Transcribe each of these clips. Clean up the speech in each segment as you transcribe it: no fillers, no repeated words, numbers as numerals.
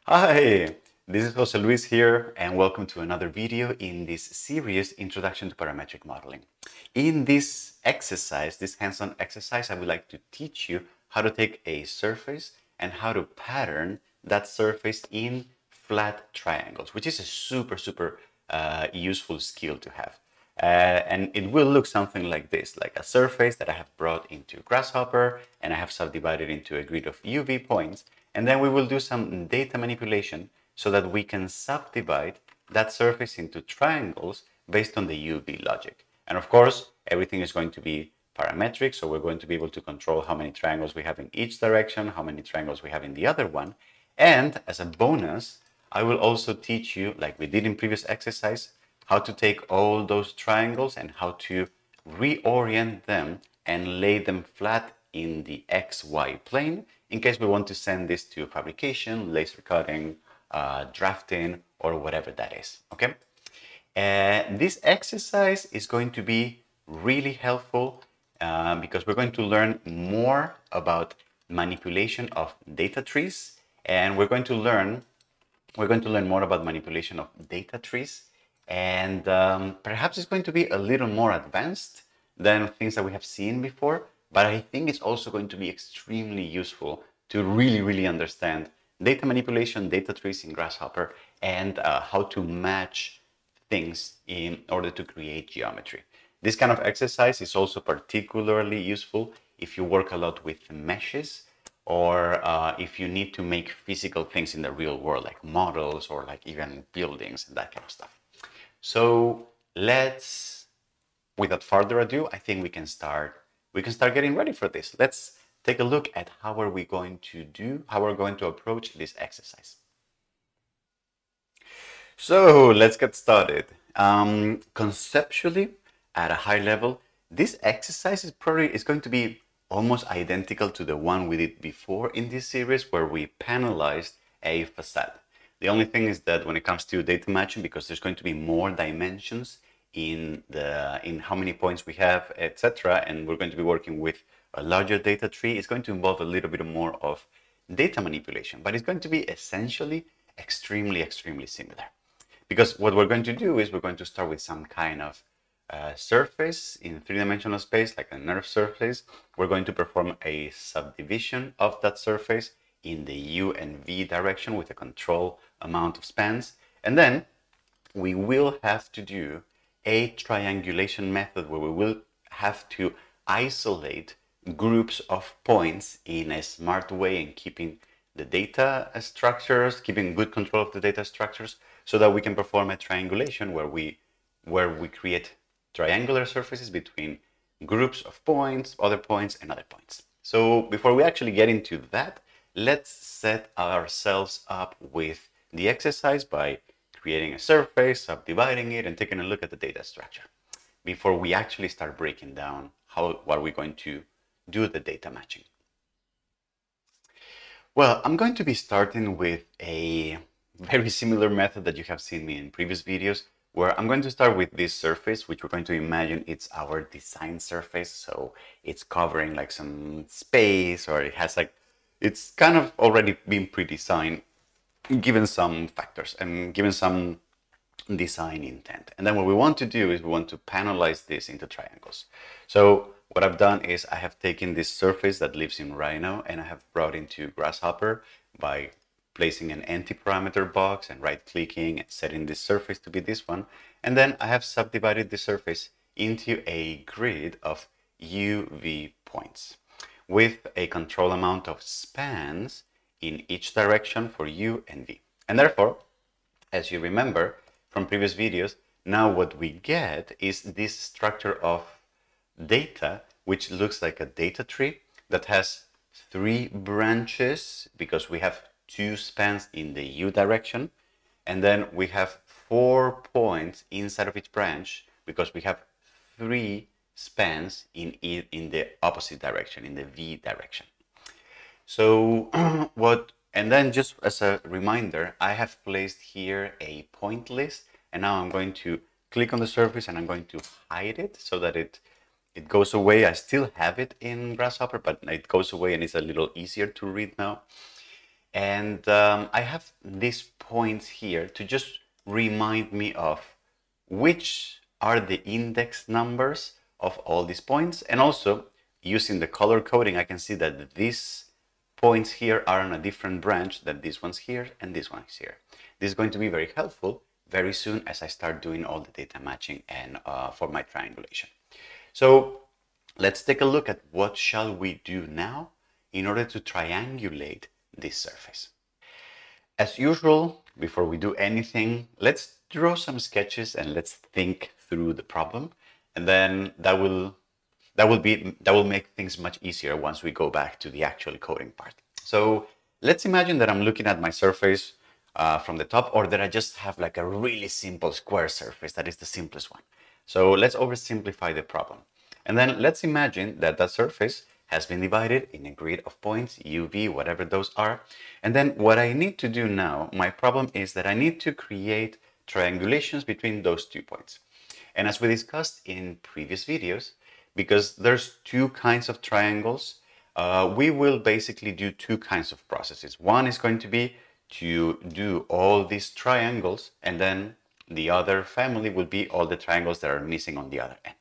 Hi, this is Jose Luis here, and welcome to another video in this series, Introduction to Parametric Modeling. In this exercise, this hands-on exercise, I would like to teach you how to take a surface and how to pattern that surface in flat triangles, which is a super useful skill to have. And it will look something like this, like a surface that I have brought into Grasshopper, and I have subdivided into a grid of UV points. And then we will do some data manipulation so that we can subdivide that surface into triangles based on the UV logic. And of course, everything is going to be parametric, so we're going to be able to control how many triangles we have in each direction, how many triangles we have in the other one. And as a bonus, I will also teach you, like we did in previous exercise, how to take all those triangles and how to reorient them and lay them flat in the XY plane in case we want to send this to fabrication, laser cutting, drafting, or whatever that is, okay? This exercise is going to be really helpful because we're going to learn more about manipulation of data trees, and we're going to learn more about manipulation of data trees, and perhaps it's going to be a little more advanced than things that we have seen before, but I think it's also going to be extremely useful to really understand data manipulation, data trees in Grasshopper, and how to match things in order to create geometry. This kind of exercise is also particularly useful if you work a lot with meshes, or if you need to make physical things in the real world, like models or like even buildings and that kind of stuff. So without further ado, I think we can start getting ready for this. Let's take a look at how we're going to approach this exercise. So let's get started. Conceptually, at a high level, this exercise is going to be almost identical to the one we did before in this series, where we panelized a facade. The only thing is that when it comes to data matching, because there's going to be more dimensions in how many points we have, etc., and we're going to be working with a larger data tree, it's going to involve a little bit more of data manipulation, but it's going to be essentially extremely similar. Because what we're going to do is we're going to start with some kind of surface in three-dimensional space, like a nerve surface. We're going to perform a subdivision of that surface in the U and V direction with a control amount of spans. And then we will have to do a triangulation method where we will have to isolate groups of points in a smart way and keeping the data structures, keeping good control of the data structures, so that we can perform a triangulation where we create triangular surfaces between groups of points, other points, and other points. So before we actually get into that, let's set ourselves up with the exercise by creating a surface, subdividing it, and taking a look at the data structure before we actually start breaking down what we're going to do the data matching. Well, I'm going to be starting with a very similar method that you have seen me in previous videos, where I'm going to start with this surface, which we're going to imagine it's our design surface. So it's covering like some space, or it's kind of already been pre-designed, given some factors and given some design intent. And then what we want to do is we want to panelize this into triangles. So what I've done is I have taken this surface that lives in Rhino and I have brought into Grasshopper by placing an empty parameter box and right-clicking and setting this surface to be this one. And then I have subdivided the surface into a grid of UV points with a control amount of spans in each direction for U and V. And therefore, as you remember from previous videos, now what we get is this structure of data, which looks like a data tree that has 3 branches because we have 2 spans in the U direction, and then we have 4 points inside of each branch because we have 3 spans in the opposite direction, in the V direction. So and then just as a reminder, I have placed here a point list, and now I'm going to click on the surface and I'm going to hide it so that it goes away. I still have it in Grasshopper, but it goes away and it's a little easier to read now. And I have these points here to just remind me of which are the index numbers of all these points. And also, using the color coding, I can see that these points here are on a different branch than these ones here and these ones here. This is going to be very helpful very soon as I start doing all the data matching and for my triangulation. So let's take a look at what shall we do now in order to triangulate this surface. As usual, before we do anything, let's draw some sketches and let's think through the problem, and then that will make things much easier once we go back to the actual coding part. So let's imagine that I'm looking at my surface from the top, or that I just have like a really simple square surface that is the simplest one. So let's oversimplify the problem. And then let's imagine that that surface has been divided in a grid of points, u, v, whatever those are. And then what I need to do now, my problem is that I need to create triangulations between those 2 points. And as we discussed in previous videos, because there's 2 kinds of triangles, we will basically do 2 kinds of processes. One is going to be to do all these triangles, and then the other family will be all the triangles that are missing on the other end.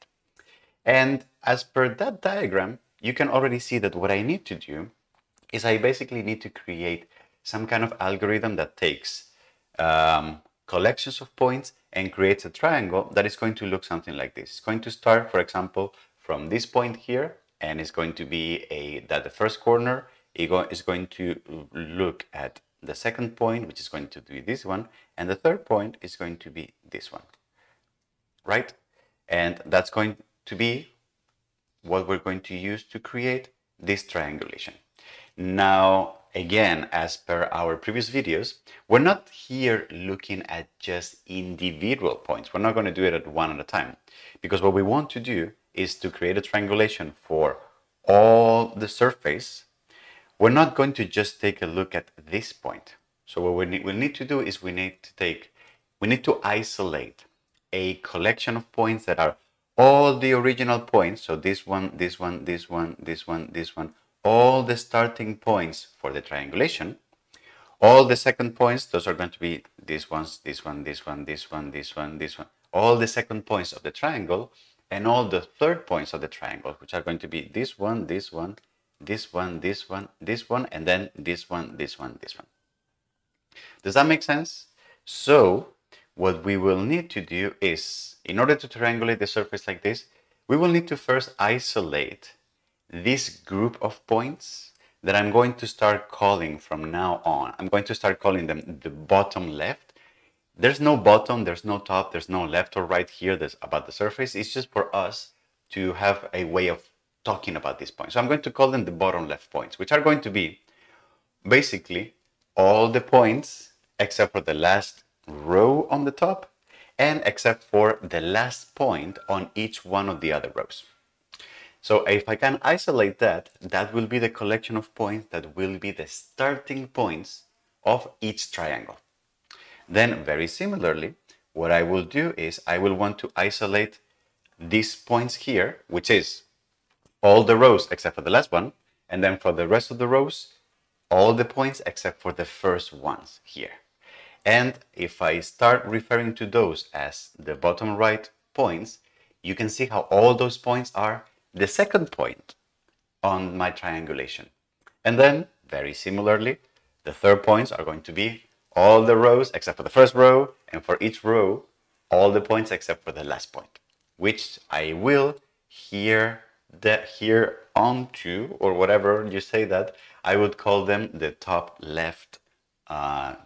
And as per that diagram, you can already see that what I need to do is I basically need to create some kind of algorithm that takes collections of points and creates a triangle that is going to look something like this. It's going to start, for example, from this point here, and it's going to be that the first corner is going to look at the second point, which is going to be this one, and the third point is going to be this one, right? And that's going to be what we're going to use to create this triangulation. Now, again, as per our previous videos, we're not here looking at just individual points. We're not going to do it at one at a time, because what we want to do is to create a triangulation for all the surface. We're not going to just take a look at this point. So what we'll need to do is we need to isolate a collection of points that are all the original points. So this one, this one, this one, this one, this one, all the starting points for the triangulation. All the second points, those are going to be these ones, this one, this one, this one, this one, this one. All the second points of the triangle, and all the third points of the triangle, which are going to be this one, this one, this one, this one, this one, and then this one, this one, this one. Does that make sense? So what we will need to do is, in order to triangulate the surface like this, we will need to first isolate this group of points that I'm going to start calling from now on. I'm going to start calling them the bottom left. There's no bottom, there's no top, there's no left or right here that's about the surface. It's just for us to have a way of talking about these points. So I'm going to call them the bottom left points, which are going to be basically all the points except for the last row on the top and except for the last point on each one of the other rows. So if I can isolate that, that will be the collection of points that will be the starting points of each triangle. Then very similarly, what I will do is I will want to isolate these points here, which is all the rows except for the last one, and then for the rest of the rows, all the points except for the first ones here. And if I start referring to those as the bottom right points, you can see how all those points are the second point on my triangulation. And then, very similarly, the third points are going to be all the rows except for the first row, and for each row, all the points except for the last point, which I will here onto, or whatever you say that, I would call them the top left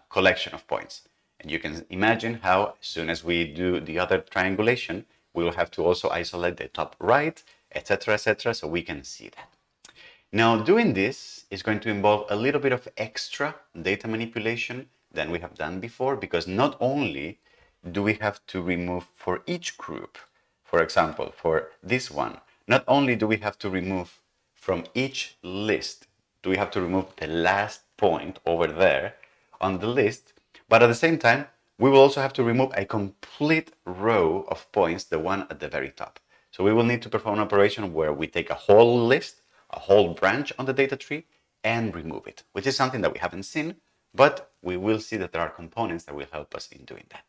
collection of points. And you can imagine how as soon as we do the other triangulation, we will have to also isolate the top right, etc., so we can see that. Now, doing this is going to involve a little bit of extra data manipulation than we have done before, because not only do we have to remove for each group, for example, for this one, not only do we have to remove from each list, do we have to remove the last point over there on the list, but at the same time, we will also have to remove a complete row of points, the one at the very top. So we will need to perform an operation where we take a whole list, a whole branch on the data tree, and remove it, which is something that we haven't seen, but we will see that there are components that will help us in doing that.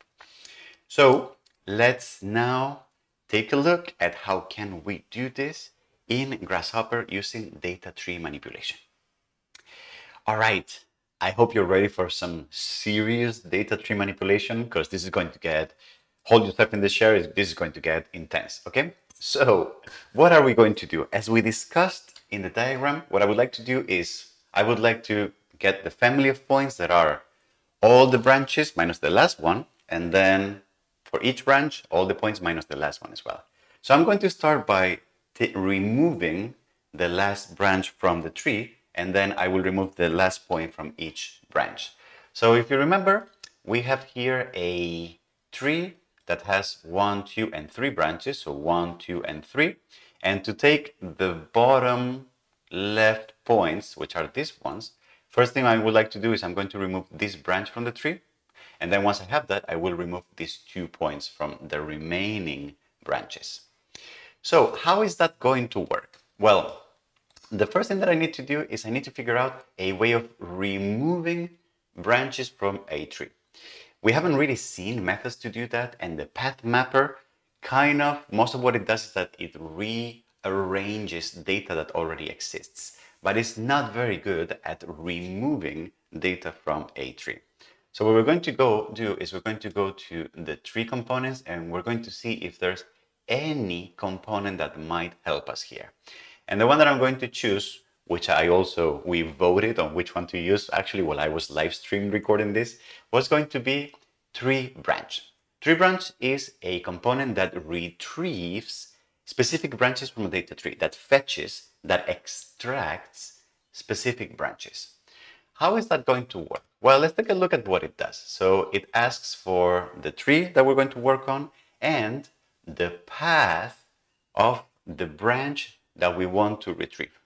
So let's now take a look at how can we do this in Grasshopper using data tree manipulation. All right, I hope you're ready for some serious data tree manipulation, because this is going to get, hold yourself in the chair, this is going to get intense, okay? So what are we going to do? As we discussed in the diagram, what I would like to do is, I would like to get the family of points that are all the branches minus the last one, and then for each branch, all the points minus the last one as well. So I'm going to start by removing the last branch from the tree, and then I will remove the last point from each branch. So if you remember, we have here a tree that has 1, 2, and 3 branches, so 1, 2, and 3. And to take the bottom left points, which are these ones, first thing I would like to do is I'm going to remove this branch from the tree. And then once I have that, I will remove these 2 points from the remaining branches. So how is that going to work? Well, the first thing that I need to do is I need to figure out a way of removing branches from a tree. We haven't really seen methods to do that, and the path mapper kind of, most of what it does is that it rearranges data that already exists, but it's not very good at removing data from a tree. So what we're going to do is we're going to go to the tree components, and we're going to see if there's any component that might help us here. And the one that I'm going to choose, which we voted on which one to use, actually while I was live stream recording this, was going to be tree branch. Tree branch is a component that retrieves specific branches from a data tree, that fetches, that extracts specific branches. How is that going to work? Well, let's take a look at what it does. So it asks for the tree that we're going to work on and the path of the branch that we want to retrieve.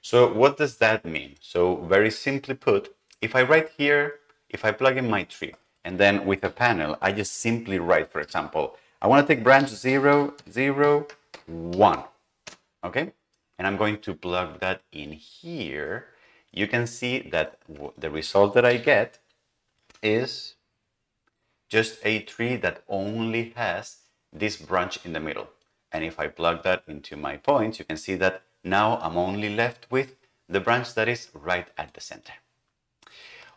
So what does that mean? So very simply put, if I write here, if I plug in my tree, and then with a panel, I just simply write, for example, I want to take branch 0, 0, 1, okay? And I'm going to plug that in here. You can see that the result that I get is just a tree that only has this branch in the middle. And if I plug that into my points, you can see that now I'm only left with the branch that is right at the center.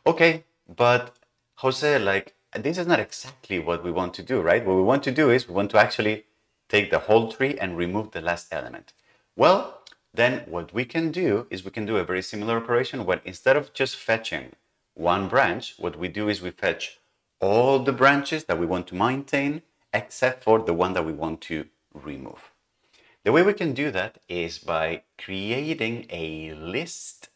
Okay, but Jose, like, this is not exactly what we want to do, right? What we want to do is we want to actually take the whole tree and remove the last element. Well, then what we can do is we can do a very similar operation where instead of just fetching one branch, what we do is we fetch all the branches that we want to maintain except for the one that we want to remove. The way we can do that is by creating a list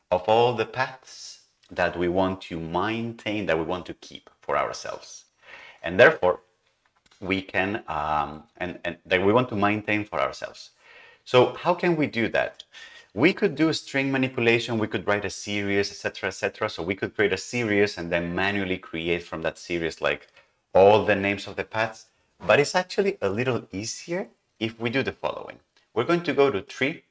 of all the paths that we want to maintain, that we want to keep for ourselves. And therefore, we can, and that we want to maintain for ourselves. So how can we do that? We could do string manipulation, we could write a series, etc., etc. So we could create a series and then manually create from that series like all the names of the paths. But it's actually a little easier if we do the following. We're going to go to tree,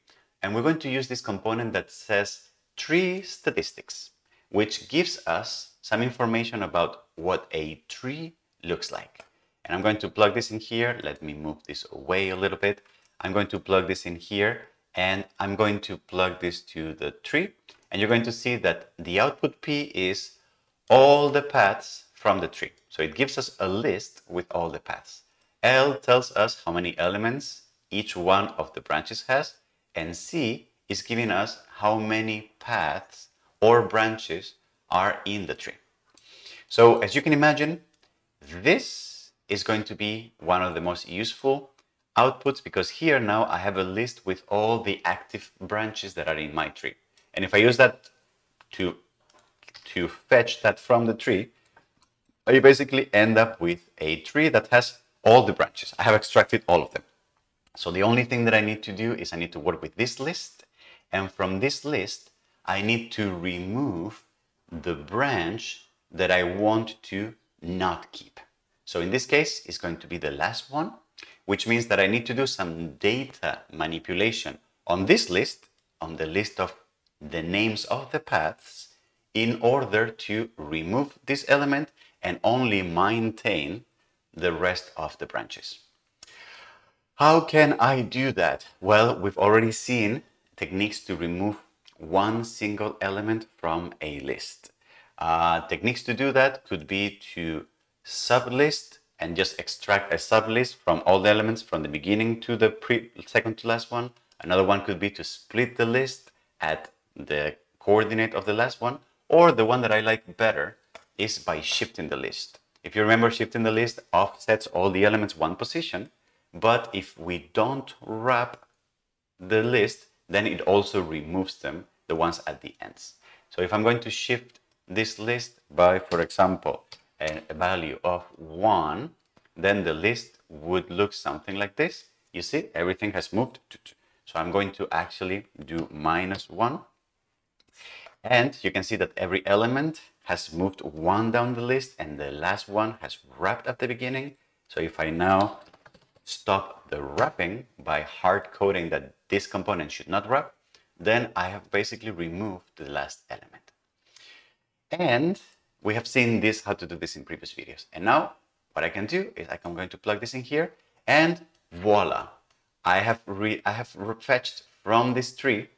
and we're going to use this component that says tree statistics, which gives us some information about what a tree looks like. And I'm going to plug this in here. Let me move this away a little bit. I'm going to plug this in here, and I'm going to plug this to the tree. And you're going to see that the output P is all the paths from the tree. So it gives us a list with all the paths. L tells us how many elements each one of the branches has, and C is giving us how many paths or branches are in the tree. So as you can imagine, this is going to be one of the most useful outputs, because here now I have a list with all the active branches that are in my tree. And if I use that to fetch that from the tree, I basically end up with a tree that has all the branches. I have extracted all of them. So the only thing that I need to do is I need to work with this list, and from this list I need to remove the branch that I want to not keep. So in this case, it's going to be the last one, which means that I need to do some data manipulation on this list, on the list of the names of the paths in order to remove this element and only maintain the rest of the branches. How can I do that? Well, we've already seen techniques to remove one single element from a list. Techniques to do that could be to sublist and just extract a sublist from all the elements from the beginning to the second to last one. Another one could be to split the list at the coordinate of the last one, or the one that I like better is by shifting the list. If you remember, shifting the list offsets all the elements one position, but if we don't wrap the list, then it also removes them, the ones at the ends. So if I'm going to shift this list by, for example, a value of 1, then the list would look something like this. You see, everything has moved. So I'm going to actually do -1. And you can see that every element has moved 1 down the list and the last one has wrapped at the beginning. So if I now stop the wrapping by hard coding that this component should not wrap, then I have basically removed the last element. And we have seen this, how to do this in previous videos. And now what I can do is I'm going to plug this in here and voila, I have refetched from this tree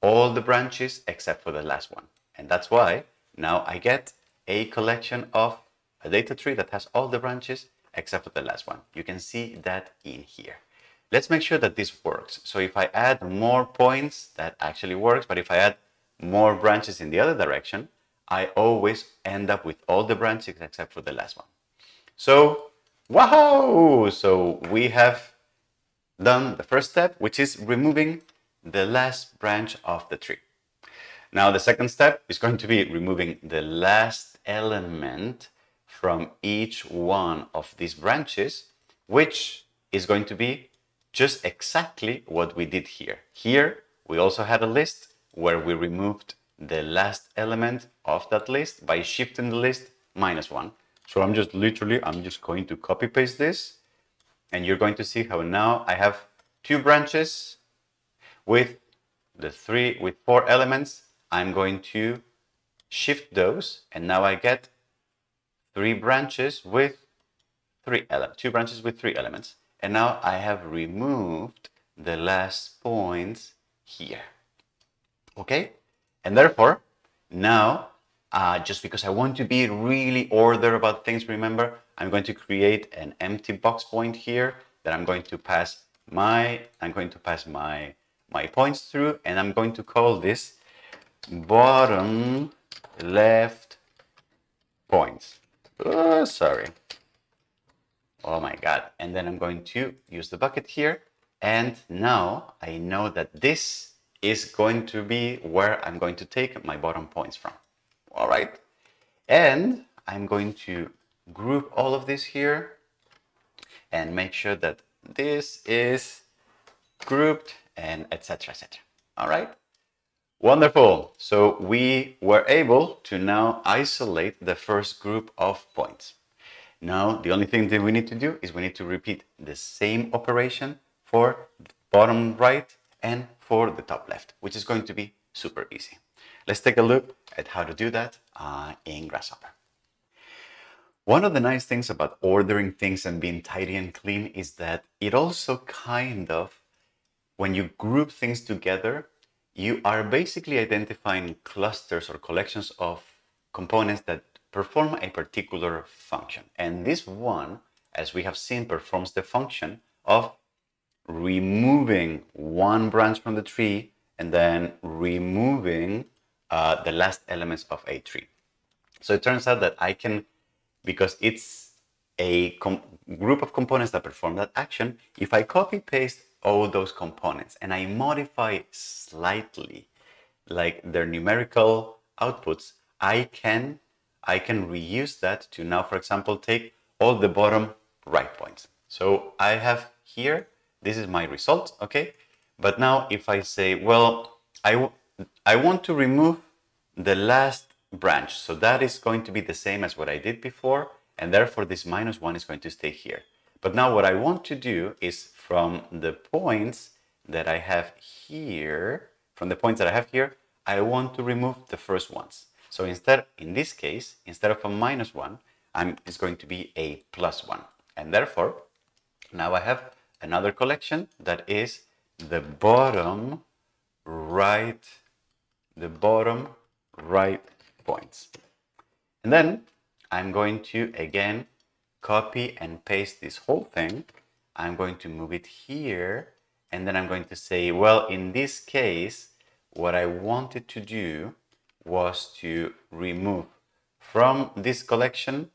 all the branches except for the last one. And that's why now I get a collection of a data tree that has all the branches except for the last one. You can see that in here. Let's make sure that this works. So if I add more points, that actually works. But if I add more branches in the other direction, I always end up with all the branches except for the last one. So, wow! So we have done the first step, which is removing the last branch of the tree. Now the second step is going to be removing the last element from each one of these branches, which is going to be just exactly what we did here. Here, we also had a list where we removed the last element of that list by shifting the list -1. So I'm just going to copy paste this, and you're going to see how now I have 2 branches with 4 elements. I'm going to shift those, and now I get 2 branches with 3 elements. And now I have removed the last points here. Okay? And therefore, now, just because I want to be really ordered about things, remember, I'm going to create an empty box point here that I'm going to pass my points through, and I'm going to call this bottom left points. Oh, sorry. Oh my God. And then I'm going to use the bucket here. And now I know that this is going to be where I'm going to take my bottom points from. All right. And I'm going to group all of this here and make sure that this is grouped and etc. etc. All right. Wonderful. So we were able to now isolate the first group of points. Now, the only thing that we need to do is we need to repeat the same operation for the bottom right and for the top left, which is going to be super easy. Let's take a look at how to do that in Grasshopper. One of the nice things about ordering things and being tidy and clean is that it also kind of, when you group things together, you are basically identifying clusters or collections of components that perform a particular function. And this one, as we have seen, performs the function of removing one branch from the tree and then removing the last elements of a tree. So it turns out that I can, because it's a group of components that perform that action, if I copy paste all those components and I modify slightly like their numerical outputs, I can reuse that to now, for example, take all the bottom right points. So I have here, this is my result, okay? But now if I say, well, I want to remove the last branch. So that is going to be the same as what I did before. And therefore this -1 is going to stay here. But now what I want to do is from the points that I have here, I want to remove the first ones. So instead, in this case, instead of a -1, it's going to be a +1. And therefore, now I have another collection that is the bottom right points. And then I'm going to, again, copy and paste this whole thing. I'm going to move it here. And then I'm going to say, well, in this case, what I wanted to do was to remove from this collection.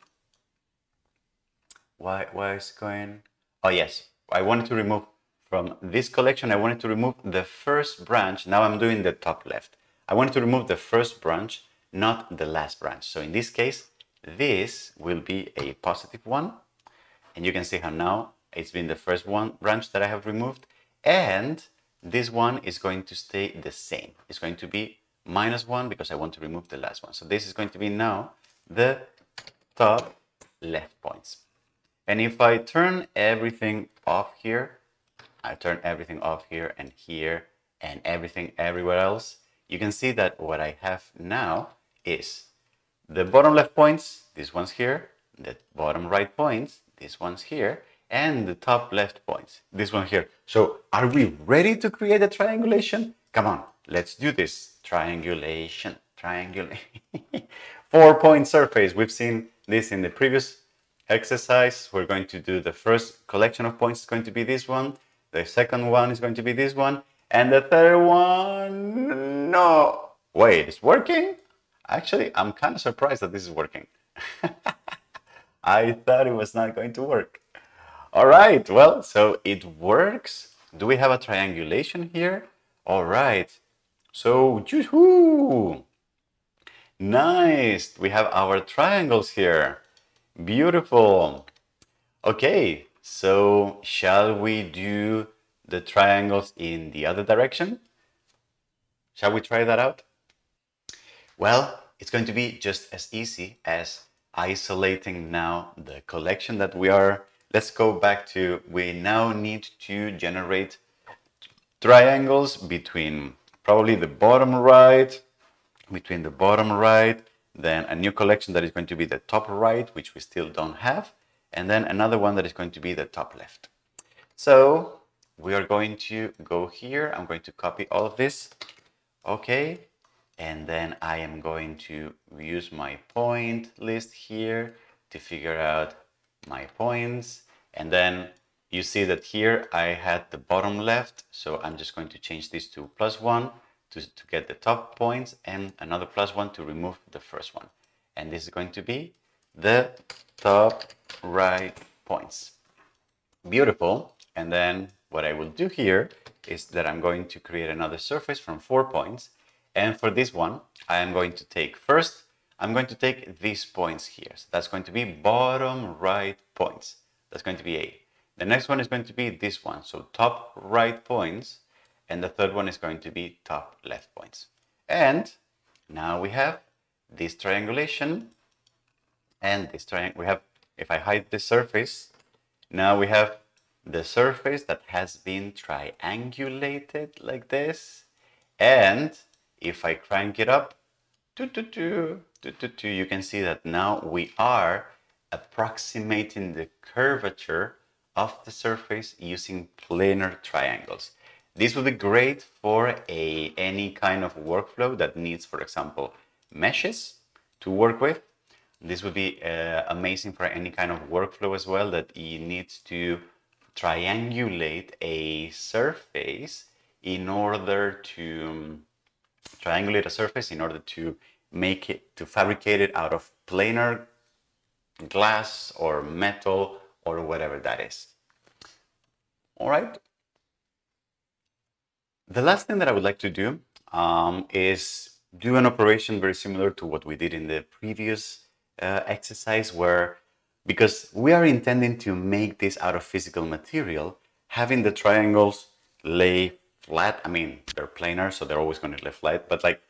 Why is going? Oh, yes. I wanted to remove from this collection. I wanted to remove the first branch. Now I'm doing the top left. I wanted to remove the first branch, not the last branch. So in this case, this will be a +1. And you can see how now it's been the first branch that I have removed. And this one is going to stay the same. It's going to be -1 because I want to remove the last one. So this is going to be now the top left points. And if I turn everything off here, I turn everything off here and everything everywhere else, you can see that what I have now is the bottom left points, these ones here, the bottom right points, these ones here, and the top left points, this one here. So are we ready to create a triangulation? Come on, let's do this. Triangulation. 4-point surface. We've seen this in the previous exercise. We're going to do the first collection of points is going to be this one. The second one is going to be this one. And the third one, no. Wait, it's working? Actually, I'm kind of surprised that this is working. I thought it was not going to work. All right, well, so it works. Do we have a triangulation here? All right, so, woohoo! Nice, we have our triangles here. Beautiful. Okay, so shall we do the triangles in the other direction? Shall we try that out? Well, it's going to be just as easy as isolating now the collection that we are. Let's go back to, we now need to generate triangles between probably the bottom right, then a new collection that is going to be the top right, which we still don't have, and then another one that is going to be the top left. So we are going to go here. I'm going to copy all of this. Okay. And then I am going to use my point list here to figure out my points. And then you see that here I had the bottom left. So I'm just going to change this to +1 to get the top points and another +1 to remove the first one. And this is going to be the top right points. Beautiful. And then what I will do here is that I'm going to create another surface from 4 points. And for this one, I am going to take first, I'm going to take these points here. So that's going to be bottom right points. That's going to be A. The next one is going to be this one. So top right points. And the third one is going to be top left points. And now we have this triangulation. And this triangle, we have, if I hide the surface, now we have the surface that has been triangulated like this. And if I crank it up, you can see that now we are approximating the curvature of the surface using planar triangles. This would be great for any kind of workflow that needs, for example, meshes to work with. This would be amazing for any kind of workflow as well that needs to triangulate a surface in order to make it, to fabricate it out of planar glass or metal or whatever that is. All right. The last thing that I would like to do is do an operation very similar to what we did in the previous exercise, where, because we are intending to make this out of physical material, having the triangles lay flat. I mean, they're planar, so they're always going to lay flat, but like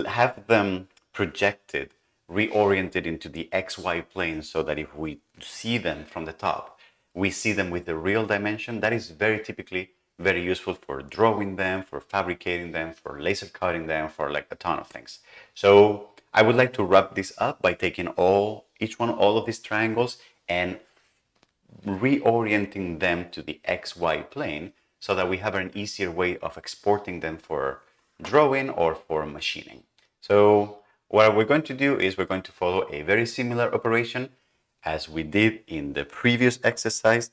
have them projected, reoriented into the XY plane so that if we see them from the top, we see them with the real dimension. That is very typically very useful for drawing them, for fabricating them, for laser cutting them, for like a ton of things. So I would like to wrap this up by taking all of these triangles and reorienting them to the XY plane so that we have an easier way of exporting them for drawing or for machining. So what we're going to do is we're going to follow a very similar operation as we did in the previous exercise,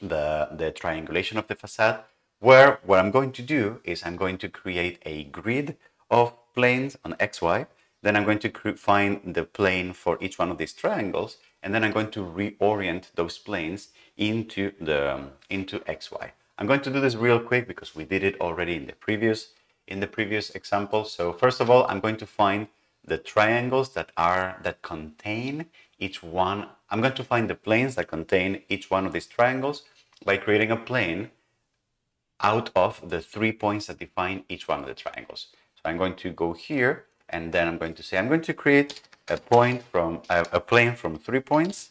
the triangulation of the facade, where what I'm going to do is I'm going to create a grid of planes on XY. Then I'm going to find the plane for each one of these triangles, and then I'm going to reorient those planes into XY. I'm going to do this real quick because we did it already in the previous example. So first of all, I'm going to find the triangles that contain each one. I'm going to find the planes that contain each one of these triangles by creating a plane out of the 3 points that define each one of the triangles. So I'm going to go here, and then I'm going to say I'm going to create a plane from 3 points.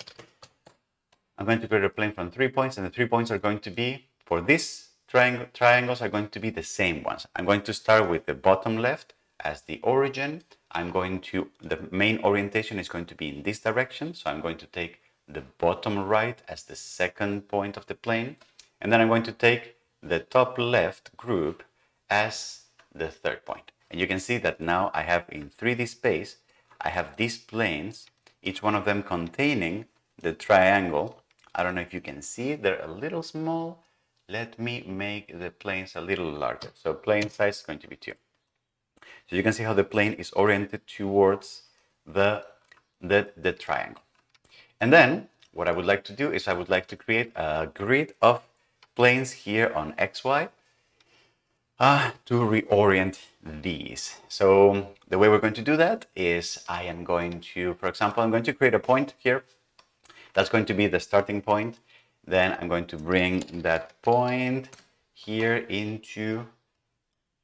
I'm going to create a plane from 3 points, and the 3 points are going to be, for this triangles, are going to be the same ones. I'm going to start with the bottom left as the origin. The main orientation is going to be in this direction, so I'm going to take the bottom right as the second point of the plane, and then I'm going to take the top left group as the third point. And you can see that now I have in 3D space, I have these planes, each one of them containing the triangle. I don't know if you can see, they're a little small. Let me make the planes a little larger. So plane size is going to be 2. So you can see how the plane is oriented towards the triangle. And then what I would like to do is I would like to create a grid of planes here on XY to reorient these. So the way we're going to do that is I am going to, for example, I'm going to create a point here. That's going to be the starting point. Then I'm going to bring that point here into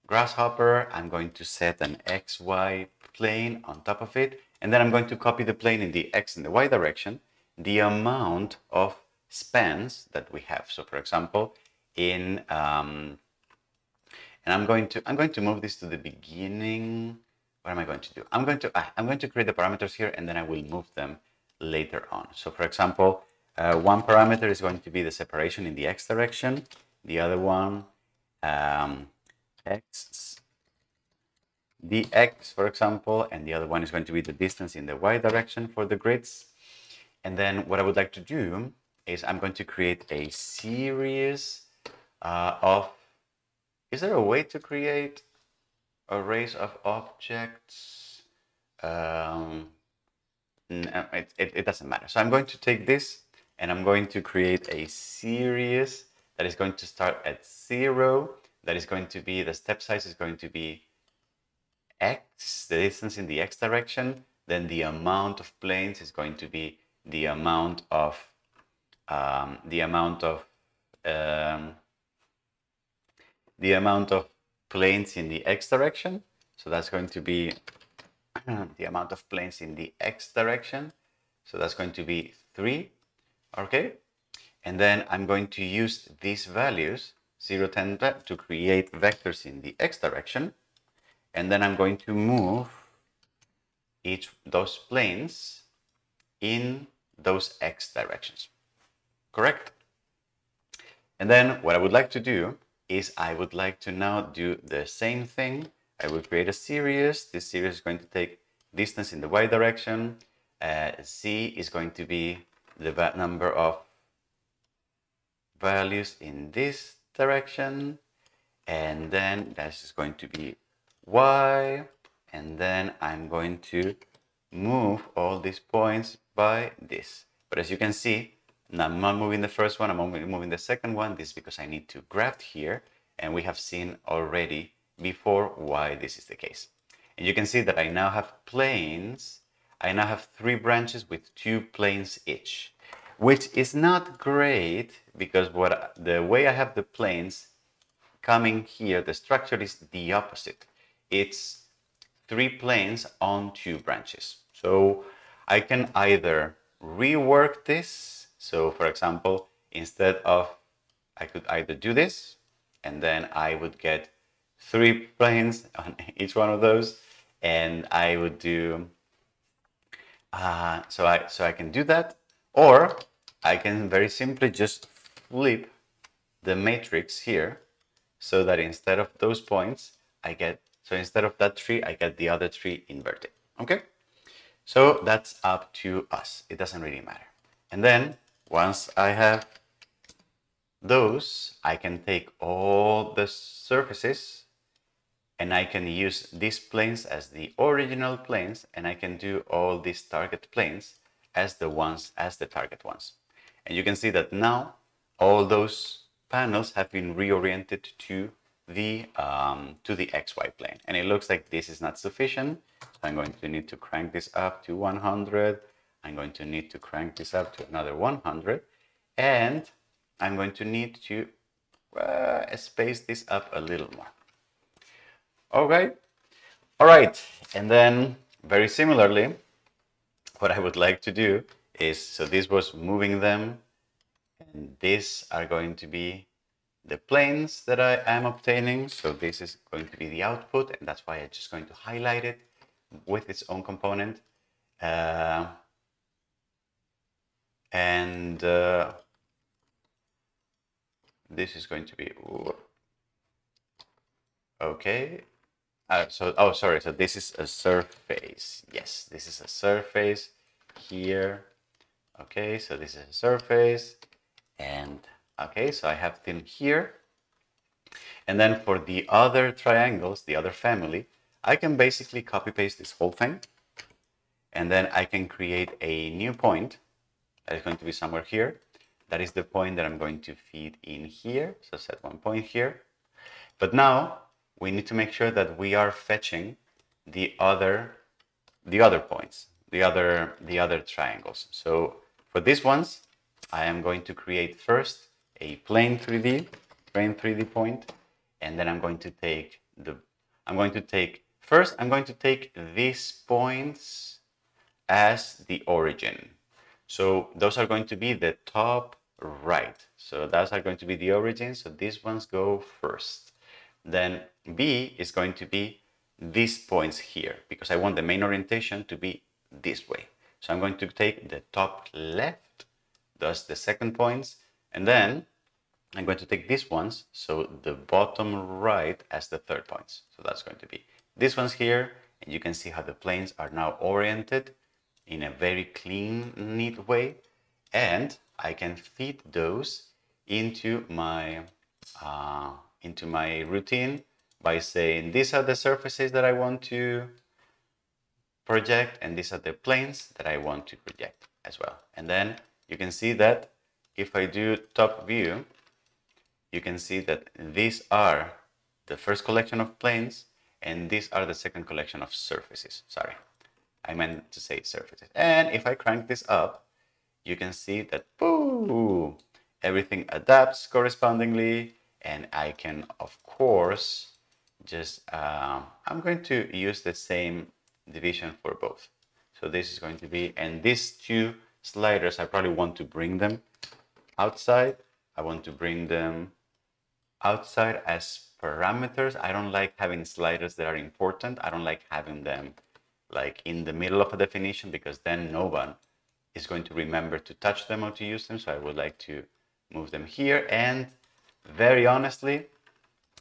Grasshopper. I'm going to set an XY plane on top of it. And then I'm going to copy the plane in the X and the Y direction, the amount of spans that we have. So for example, and I'm going to move this to the beginning. What am I going to do? I'm going to create the parameters here, and then I will move them later on. So for example, one parameter is going to be the separation in the X direction. The other one, dx, for example, and the other one is going to be the distance in the Y direction for the grids. And then what I would like to do is I'm going to create a series of, is there a way to create arrays of objects? It doesn't matter. So I'm going to take this and I'm going to create a series that is going to start at 0. That is going to be, the step size is going to be x, the distance in the x direction. Then the amount of planes is going to be the amount of planes in the x direction. So that's going to be the amount of planes in the x direction. So that's going to be 3. Okay. And then I'm going to use these values, 0, 10, to create vectors in the x direction. And then I'm going to move those planes in those x directions. Correct? And then what I would like to do is I would like to now do the same thing. I will create a series. This series is going to take distance in the y direction. C is going to be the number of values in this direction. And then that's just going to be y. And then I'm going to move all these points by this. But as you can see, I'm not moving the first one, I'm only moving the second one. This is because I need to graft here, and we have seen already before why this is the case. And you can see that I now have planes. I now have 3 branches with 2 planes each, which is not great because the way I have the planes coming here, the structure is the opposite. It's 3 planes on 2 branches. So I can either rework this. So for example, I could either do this and then I would get 3 planes on each one of those, and I would do so I can do that, or I can very simply just flip the matrix here, so that instead of those points instead of that 3 I get the other 3 inverted. Okay, so that's up to us, it doesn't really matter. And then once I have those, I can take all the surfaces and I can use these planes as the original planes, and I can do all these target planes as the target ones. And you can see that now all those panels have been reoriented to the XY plane. And it looks like this is not sufficient. So I'm going to need to crank this up to 100. I'm going to need to crank this up to another 100. And I'm going to need to space this up a little more. Okay, all right, and then very similarly, what I would like to do is, so this was moving them, and these are going to be the planes that I am obtaining. So this is going to be the output, and that's why I'm just going to highlight it with its own component. This is going to be, okay. Sorry, so this is a surface. Yes, this is a surface here. Okay, so this is a surface. And okay, so I have them here. And then for the other triangles, the other family, I can basically copy paste this whole thing. And then I can create a new point that is going to be somewhere here. That is the point that I'm going to feed in here. So set one point here. But now we need to make sure that we are fetching the other points, the other triangles. So for these ones, I am going to create first a plane 3D point, and then I'm going to take these points as the origin. So those are going to be the top right. So those are going to be the origin. So these ones go first. Then B is going to be these points here, because I want the main orientation to be this way. So I'm going to take the top left, thus the second points, and then I'm going to take these ones, so the bottom right as the third points. So that's going to be these ones here, and you can see how the planes are now oriented in a very clean, neat way. And I can feed those into my routine by saying these are the surfaces that I want to project, and these are the planes that I want to project as well. And then you can see that if I do top view, you can see that these are the first collection of planes, and these are the second collection of surfaces. Sorry, I meant to say surfaces. And if I crank this up, you can see that boom, everything adapts correspondingly. And I can, of course, just, I'm going to use the same division for both. So this is going to be, and these two sliders, I probably want to bring them outside. I want to bring them outside as parameters. I don't like having sliders that are important. I don't like having them like in the middle of a definition, because then no one is going to remember to touch them or to use them. So I would like to move them here. And very honestly,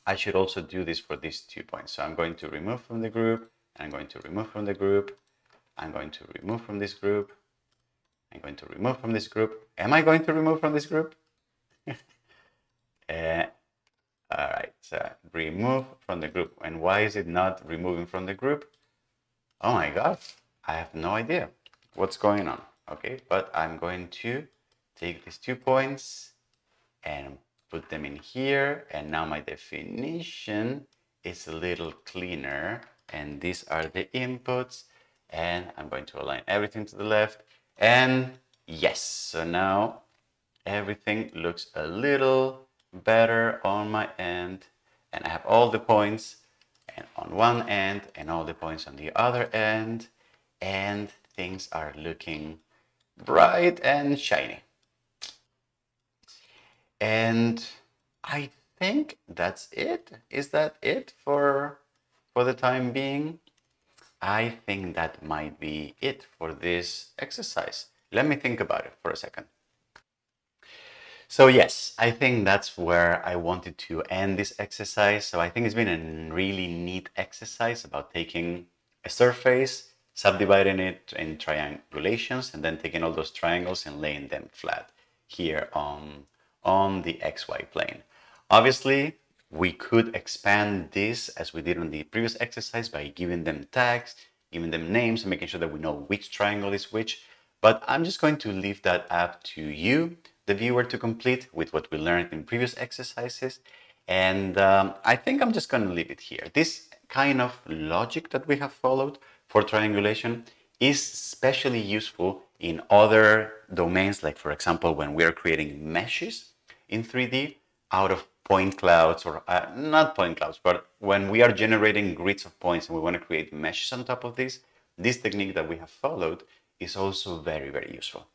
I should also do this for these 2 points. So I'm going to remove from the group, I'm going to remove from the group, I'm going to remove from this group, I'm going to remove from this group. Am I going to remove from this group? All right, so remove from the group. And why is it not removing from the group? Oh my God, I have no idea what's going on. Okay, but I'm going to take these 2 points and put them in here, and now my definition is a little cleaner, and these are the inputs, and I'm going to align everything to the left, and yes, so now everything looks a little better on my end, and I have all the points and on one end and all the points on the other end, and things are looking bright and shiny. And I think that's it. Is that it for the time being? I think that might be it for this exercise. Let me think about it for a second. So yes, I think that's where I wanted to end this exercise. So I think it's been a really neat exercise about taking a surface, subdividing it in triangulations, and then taking all those triangles and laying them flat here on the XY plane. Obviously, we could expand this as we did on the previous exercise by giving them tags, giving them names, and making sure that we know which triangle is which. But I'm just going to leave that up to you, the viewer, to complete with what we learned in previous exercises. And I think I'm just going to leave it here. This kind of logic that we have followed for triangulation is especially useful in other domains, like for example, when we are creating meshes in 3D out of point clouds, or not point clouds, but when we are generating grids of points and we want to create meshes on top of this technique that we have followed is also very, very useful.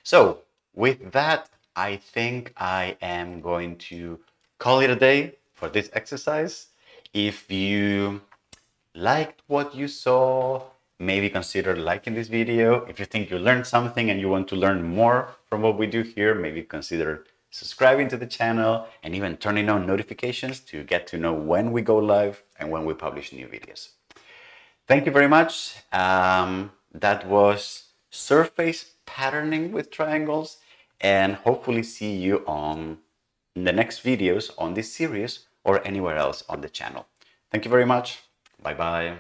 So with that, I think I am going to call it a day for this exercise. If you liked what you saw, maybe consider liking this video. If you think you learned something and you want to learn more from what we do here, maybe consider subscribing to the channel and even turning on notifications to get to know when we go live and when we publish new videos. Thank you very much. That was surface patterning with triangles, and hopefully see you on the next videos on this series or anywhere else on the channel. Thank you very much. Bye bye.